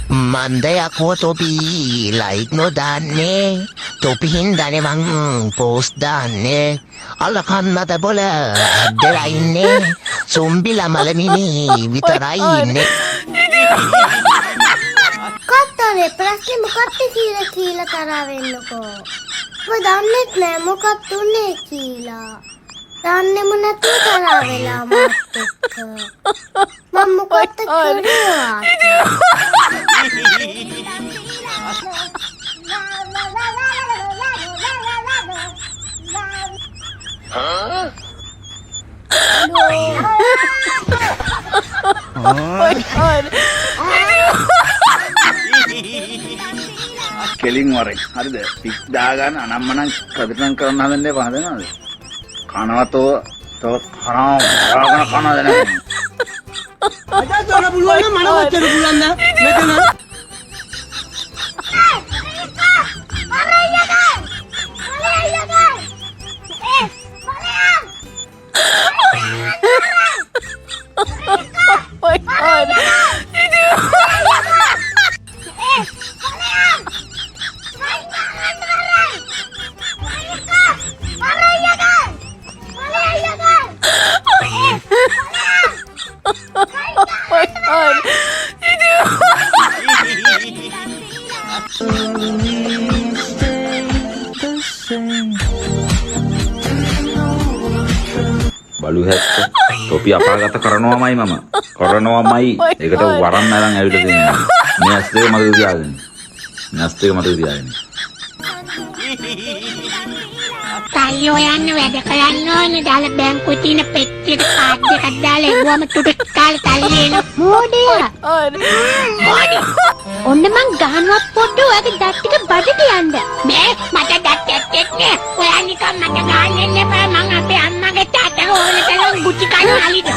Monday ako topi, like no dane. Topi hindane mang post dane. Alakan mata bola, deraine. Sumbila malamini, vitaraine. කත්තරේ ප්‍රශ්නේ මොකක්ද කියලා තරහ වෙන්නකෝ. ඔබ දන්නේත් නෑ මොකක්ද උනේ කියලා. දන්නේම නැතුව තරහ වෙලා මාත් එක්ක. මම මොකක්ද කෙලින් වරෙන් හරිද පික් දාගන්න අනම්මනම් කදිරම් කරන්න හදන්නේ පහදනවාද කනවතෝ තෝ කනවා කනවද නැහැ අද තොර පුළුවන් නම් මට ඔච්චර පුළුවන් ද මෙතන බලු හැත්ත තොපි අපාගත කරනවාමයි මම කරනවාමයි ඒකට වරන් නැරන් ඇවිල්ලා දෙන්නේ මේ ඇස් දෙක මට තියාගෙන නැස් දෙක මට තියාගෙන තල්ලෝ යන්න වැඩ කරන්න ඕනේ දාලා බැංකුවේ තියෙන පෙට්ටියට කාඩ් එකක් දාලා එවුවම තුඩු කාලා තල්ලේ එන මොඩියා ඔන්න මං ගහනවත් පොඩ්ඩ ඔයාගේ දත් ටික බඩට යන්න මේ මට දත් ඇත්තෙත් නෑ ඔයා නිකන් මට ගහන්න එපා මං අපේ අම්මගේ තාත්තගේ ඕන තරම් ගුටි කන හලිද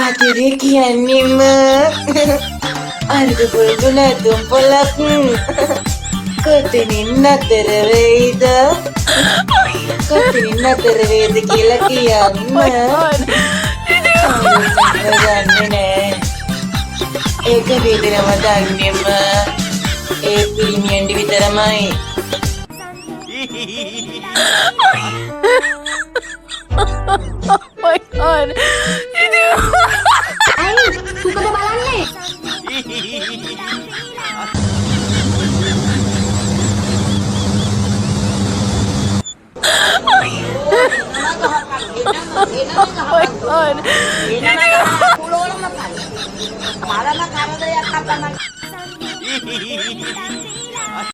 අතරේ කියන්නේම අර්ධ පුරුදුල දුම්පලක් කොතනින් නතර වෙයිද කොතනින් නතර වෙයිද කියලා කියන්න දන්නේ නෑ ඒක වේදනම දන්නේම ඒ පිරිමියන්ඩි විතරමයි අයි සුපද බලන්නේ මරණ කරදරයක් අපන්න